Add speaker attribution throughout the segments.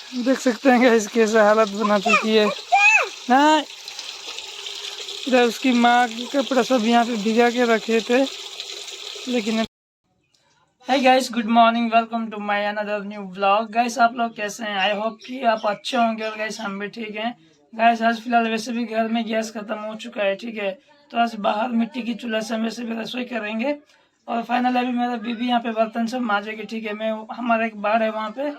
Speaker 1: देख सकते हैं गाइस कैसा हालत बना चुकी है ना। इधर उसकी माँ के कपड़ा सब यहाँ पे भिगा के रखे थे लेकिन। Hi guys, good morning, welcome to my another new vlog. Guys आप लोग कैसे हैं? आई होप कि आप अच्छे होंगे। और गाइस हम भी ठीक हैं। गाइस आज फिलहाल वैसे भी घर में गैस खत्म हो चुका है, ठीक है। तो आज बाहर मिट्टी की चूल्हा से हम वैसे भी रसोई करेंगे। और फाइनल अभी मेरा बीबी यहाँ पे बर्तन सब मांजेगी, ठीक है। मैं हमारा एक बार है वहाँ पे,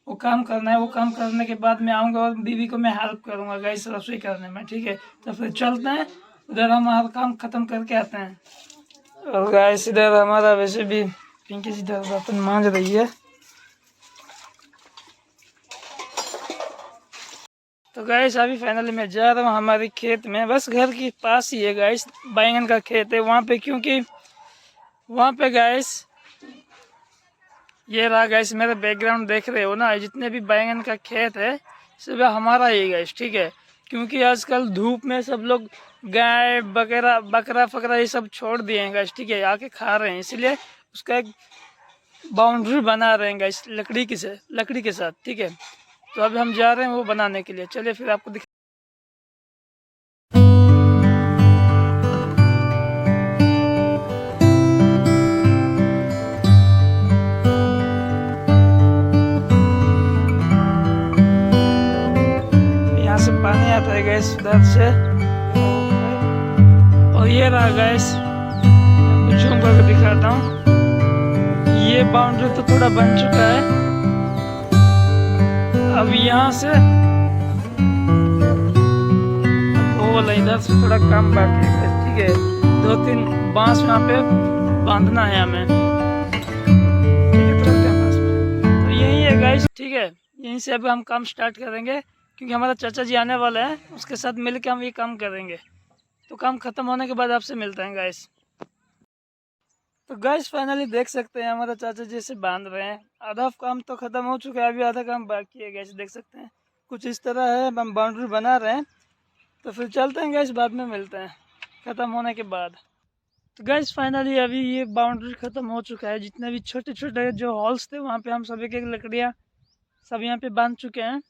Speaker 1: वो काम करना है। वो काम करने के बाद मैं आऊँगा और बीबी को मैं हेल्प करूँगा गाइस रसोई करने में, ठीक है। तो फिर चलते हैं उधर, हम हर काम खत्म करके आते हैं। और गाइस इधर हमारा वैसे भी पिंकी जी इधर बर्तन मांज रही है। तो गाइस अभी फाइनली मैं जा रहा हूँ हमारे खेत में, बस घर के पास ही है गाइस, बैंगन का खेत है वहाँ पे। क्योंकि वहाँ पे गाइस ये रहा गाइस, मेरे बैकग्राउंड देख रहे हो ना, जितने भी बैंगन का खेत है सब हमारा ही गाइस, ठीक है। क्योंकि आजकल धूप में सब लोग गाय वगैरह बकरा फकरा ये सब छोड़ दिए हैं गाइस, ठीक है, आके खा रहे हैं। इसलिए उसका एक बाउंड्री बना रहे हैं गाइस लकड़ी के साथ, ठीक है। तो अभी हम जा रहे हैं वो बनाने के लिए। चलिए फिर आपको यहाँ से पानी आता है गैस उधर से। और ये रहा गैस, आपको जूम करके दिखाता हूँ। ये बाउंड्री तो थोड़ा बन चुका है। अब यहाँ से वो वाला इधर से थोड़ा कम बाकी है, ठीक है। 2-3 बांस वहाँ पे बांधना है हमें, ठीक है। तो यही है गाइस, ठीक है। यहीं से अब हम काम स्टार्ट करेंगे क्योंकि हमारा चाचा जी आने वाला है, उसके साथ मिलकर हम ये काम करेंगे। तो काम खत्म होने के बाद आपसे मिलते हैं गाइस। तो गाइस फाइनली देख सकते हैं हमारा चाचा जी से बांध रहे हैं। आधा काम तो खत्म हो चुका है, अभी आधा काम बाकी है गाइस, देख सकते हैं। कुछ इस तरह है, हम बाउंड्री बना रहे हैं। तो फिर चलते हैं गाइस, बाद में मिलते हैं खत्म होने के बाद। तो गाइस फाइनली अभी ये बाउंड्री खत्म हो चुका है। जितने भी छोटे छोटे जो हॉल्स थे वहाँ पे हम सभी के लकड़ियाँ सब यहाँ पे बांध चुके हैं।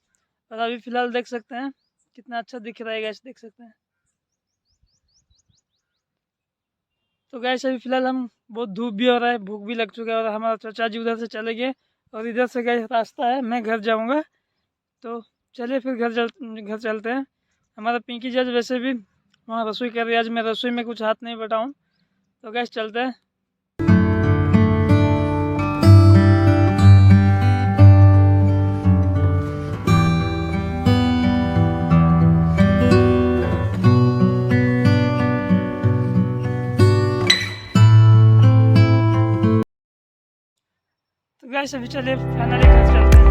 Speaker 1: और अभी फिलहाल देख सकते हैं कितना अच्छा दिख रहा है गाइस, देख सकते हैं। तो गाइस अभी फिलहाल हम बहुत धूप भी हो रहा है, भूख भी लग चुका है। और हमारा चाचा जी उधर से चले गए और इधर से गाइस रास्ता है, मैं घर जाऊंगा। तो चलिए फिर घर चलते हैं। हमारा पिंकी जी आज वैसे भी वहाँ रसोई कर रही है, आज मैं रसोई में कुछ हाथ नहीं बटाऊँ। तो गाइस चलते हैं। तो गाइस अभी चलिए फाइनली घर चलते हैं।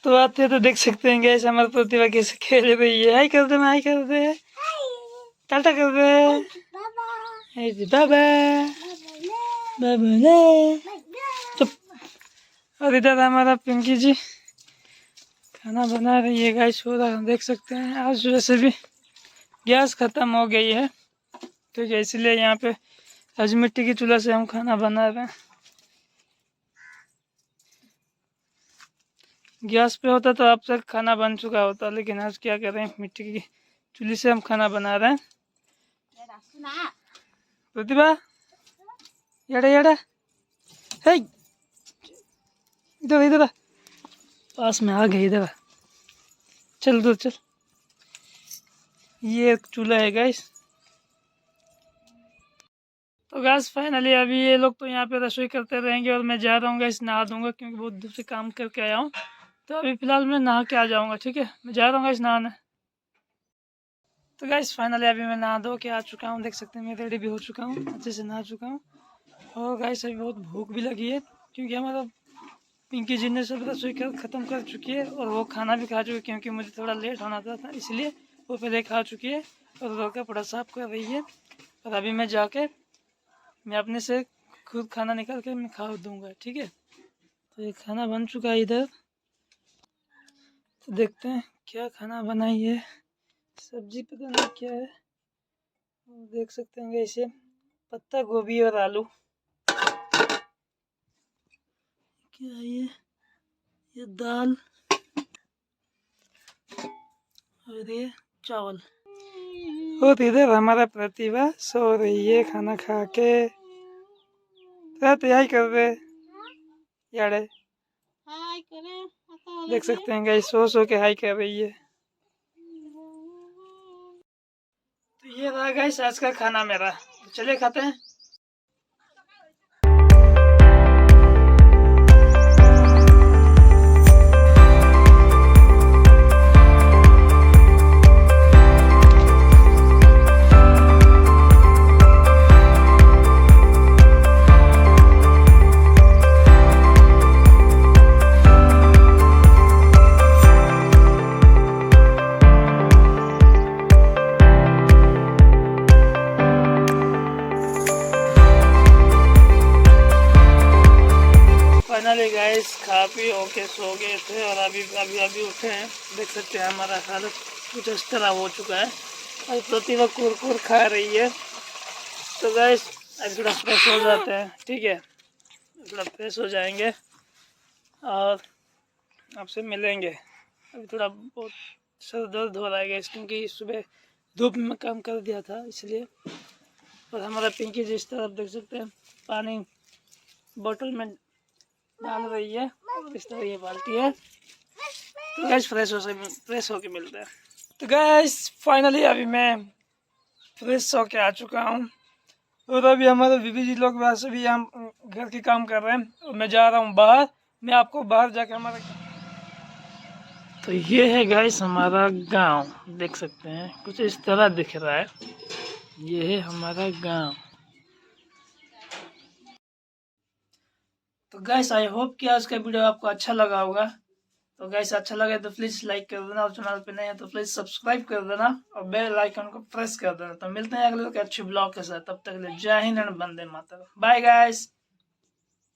Speaker 1: तो आते हैं तो देख सकते हैं गाइस हमारी प्रतिभा कैसे खेल रही है। हाय कर दे, हाय कर दे, टाटा कर दे, बाबा बाबा ने चुप। और इधर हमारा पिंकी जी खाना बना रही है गाइस, हो रहा देख सकते हैं। आज वैसे भी गैस खत्म हो गई है, ठीक है, इसलिए यहाँ पे आज मिट्टी की चूल्हा से हम खाना बना रहे हैं। गैस पे होता तो अब तक खाना बन चुका होता, लेकिन आज क्या करें, मिट्टी की चूल्हे से हम खाना बना रहे हैं। प्रतिभा यड़ा यड़ा, हे इधर इधर पास में आ गई, इधर चल दो चल। ये चूल्हा है गाइस। तो गैस फाइनली अभी ये लोग तो यहाँ पे रसोई करते रहेंगे और मैं जा रहा हूँ गैस, नहा दूंगा क्योंकि बहुत दूर से काम करके आया हूँ। तो अभी फिलहाल मैं नहा के आ जाऊँगा, ठीक है। मैं जा रहा हूँ गैस नहाने। तो गैस फाइनली अभी मैं नहा धो के आ चुका हूँ, देख सकते हैं मैं रेडी भी हो चुका हूँ, अच्छे से नहा चुका हूँ। और गैस अभी बहुत भूख भी लगी है क्योंकि हमारा पिंकी जी ने सब रसोई कर ख़त्म कर चुकी है और वो खाना भी खा चुकी है। क्योंकि मुझे थोड़ा लेट होना था इसलिए वो पहले खा चुकी है और घर का कपड़ा साफ कर रही है। और अभी मैं जाके मैं अपने से खुद खाना निकाल के मैं खा दूँगा, ठीक है। तो ये खाना बन चुका है इधर, तो देखते हैं क्या खाना बनाई है। सब्जी पता नहीं क्या है, देख सकते हैं इसे, पत्ता गोभी और आलू। क्या है ये दाल और ये चावल। और इधर हमारा प्रतिभा सो रही है खाना खा के। तैयारी कर रहे यारे, देख सकते हैं गाइस, सो के हाई कर रही है। तो ये रहा गाइस आज का खाना मेरा, तो चलिए खाते हैं। फाइनली गाइस खा पी होके सो गए थे और अभी उठे हैं। देख सकते हैं हमारा हालत कुछ इस तरह हो चुका है। और प्रतिभा कुरकुर खा रही है। तो गाइस अभी थोड़ा फ्रेश हो जाते हैं, ठीक है, थोड़ा फ्रेश हो जाएंगे और आपसे मिलेंगे। अभी थोड़ा बहुत सर दर्द हो रहा है गाइस, क्योंकि सुबह धूप में काम कर दिया था इसलिए। और हमारा पिंकी जिस तरफ देख सकते हैं पानी बोतल में डाल रही है, इस तरह ये बाल्टी है। तो गैस फ्रेश होके मिलते हैं। तो गैस फाइनली अभी मैं फ्रेश होके आ चुका हूँ और अभी हमारे बीबी जी लोग वैसे भी हम घर के काम कर रहे हैं और मैं जा रहा हूँ बाहर। मैं आपको बाहर जाके हमारा, तो ये है गैस हमारा गांव, देख सकते हैं कुछ इस तरह दिख रहा है। ये है हमारा गांव। तो गैस आई होप कि आज का वीडियो आपको अच्छा लगा होगा। तो गैस अच्छा लगे तो प्लीज़ लाइक कर देना और चैनल पे नए हैं तो प्लीज़ सब्सक्राइब कर देना और बेल आइकन को प्रेस कर देना। तो मिलते हैं अगले अच्छे ब्लॉग के साथ, तब तक के लिए जय हिंद, वंदे मातरम, बाय गाइस।